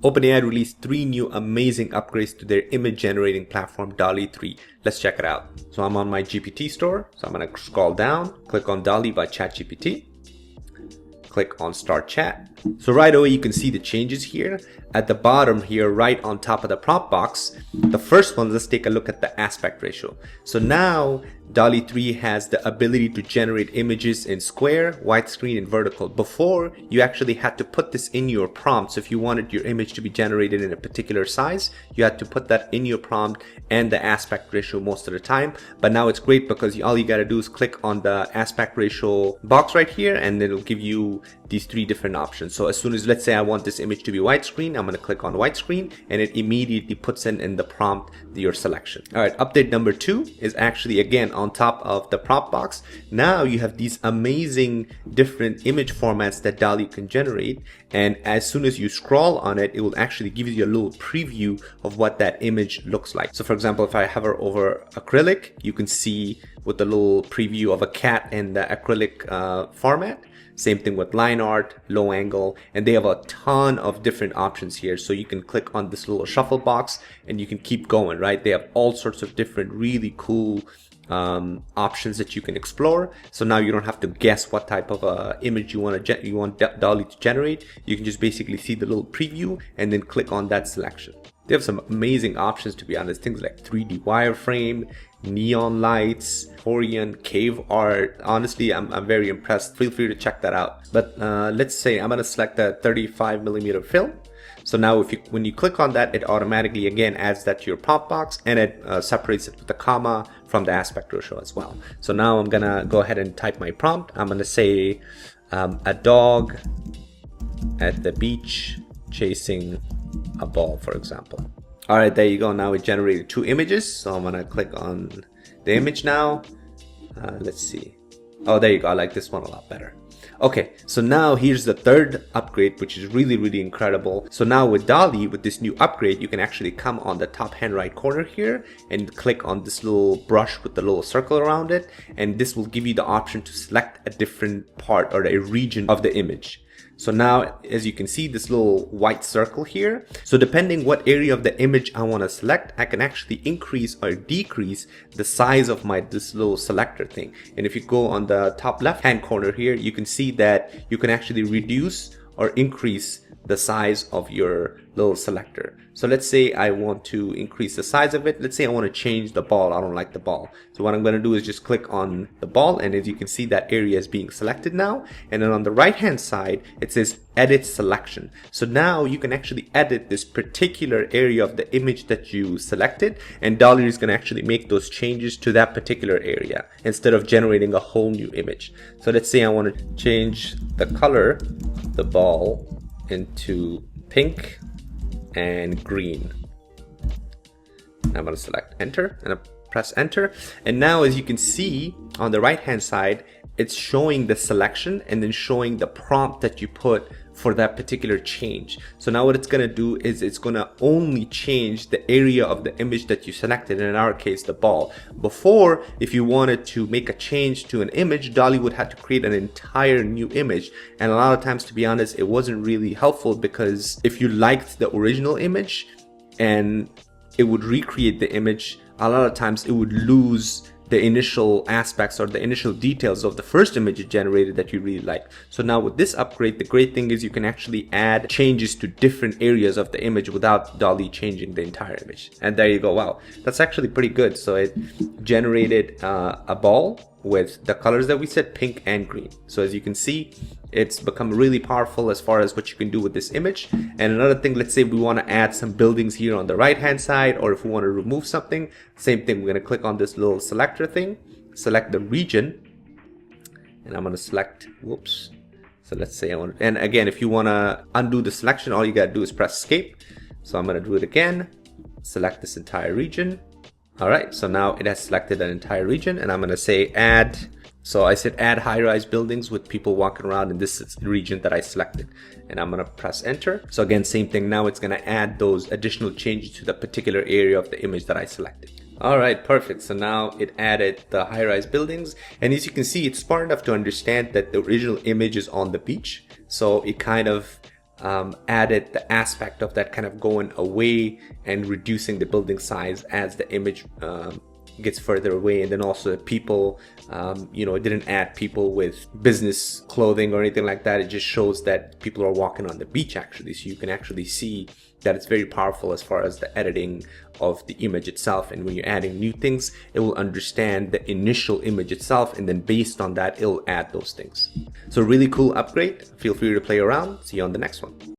OpenAI released 3 new amazing upgrades to their image generating platform DALL-E 3. Let's check it out. So I'm on my GPT store. So I'm going to scroll down, click on DALL-E by ChatGPT. Click on Start Chat. So right away you can see the changes here. At the bottom here, right on top of the prompt box, the first one, let's take a look at the aspect ratio. So now DALL-E 3 has the ability to generate images in square, widescreen, and vertical. Before, you actually had to put this in your prompt. So if you wanted your image to be generated in a particular size, you had to put that in your prompt and the aspect ratio most of the time. But now it's great because all you got to do is click on the aspect ratio box right here, and it'll give you these 3 different options. So as soon as, let's say I want this image to be widescreen, I'm going to click on widescreen, and it immediately puts in the prompt your selection. All right, update number 2 is actually again on top of the prompt box. Now you have these amazing different image formats that DALL-E can generate, and as soon as you scroll on it, it will actually give you a little preview of what that image looks like. So for example, if I hover over acrylic, you can see with the little preview of a cat in the acrylic format. Same thing with line art, low angle, and they have a ton of different options here. So you can click on this little shuffle box and you can keep going, right? They have all sorts of different really cool options that you can explore. So now you don't have to guess what type of image you want DALL-E to generate. You can just basically see the little preview and then click on that selection. They have some amazing options, to be honest. Things like 3D wireframe, neon lights, Korean cave art. Honestly, I'm very impressed. Feel free to check that out. But let's say I'm going to select the 35mm film. So now when you click on that, it automatically again adds that to your prompt box, and it separates it with a comma from the aspect ratio as well. So now I'm going to go ahead and type my prompt. I'm going to say a dog at the beach chasing a ball, for example. All right, there you go. Now it generated 2 images. So I'm gonna click on the image now. Let's see. Oh, there you go. I like this one a lot better. Okay, so now here's the 3rd upgrade, which is really, really incredible. So now with DALL-E, with this new upgrade, you can actually come on the top hand right corner here and click on this little brush with the little circle around it. And this will give you the option to select a different part or a region of the image. So now, as you can see, this little white circle here. So depending what area of the image I want to select, I can actually increase or decrease the size of this little selector thing. And if you go on the top left hand corner here, you can see that you can actually reduce or increase the size of your little selector. So let's say I want to increase the size of it. Let's say I want to change the ball. I don't like the ball. So what I'm going to do is just click on the ball, and as you can see, that area is being selected now. And then on the right hand side, it says edit selection. So now you can actually edit this particular area of the image that you selected, and DALL-E is going to actually make those changes to that particular area instead of generating a whole new image. So let's say I want to change the color of the ball into pink and green. I'm going to select enter and I press enter, and now as you can see on the right hand side, it's showing the selection and then showing the prompt that you put for that particular change. So now what it's going to do is it's going to only change the area of the image that you selected, and in our case the ball. Before, if you wanted to make a change to an image, DALL-E would have to create an entire new image, and a lot of times, to be honest, it wasn't really helpful, because if you liked the original image and it would recreate the image, a lot of times it would lose the initial aspects or the initial details of the first image it generated that you really like. So now with this upgrade, the great thing is you can actually add changes to different areas of the image without DALL-E changing the entire image. And there you go. Wow, that's actually pretty good. So it generated a ball with the colors that we said, pink and green. So as you can see, it's become really powerful as far as what you can do with this image. And another thing, let's say we want to add some buildings here on the right hand side, or if we want to remove something, same thing. We're going to click on this little selector thing, select the region, and I'm going to select, whoops. So let's say I want, and again, if you want to undo the selection, all you got to do is press escape. So I'm going to do it again, select this entire region. All right, so now it has selected an entire region, and I'm going to say add. So I said add high-rise buildings with people walking around in this region that I selected, and I'm going to press enter. So again, same thing. Now it's going to add those additional changes to the particular area of the image that I selected. All right, perfect. So now it added the high-rise buildings, and as you can see, it's smart enough to understand that the original image is on the beach. So it kind of added the aspect of that kind of going away and reducing the building size as the image gets further away. And then also people, it didn't add people with business clothing or anything like that. It just shows that people are walking on the beach actually. So you can actually see that it's very powerful as far as the editing of the image itself. And when you're adding new things, it will understand the initial image itself, and then based on that, it'll add those things. So really cool upgrade. Feel free to play around. See you on the next one.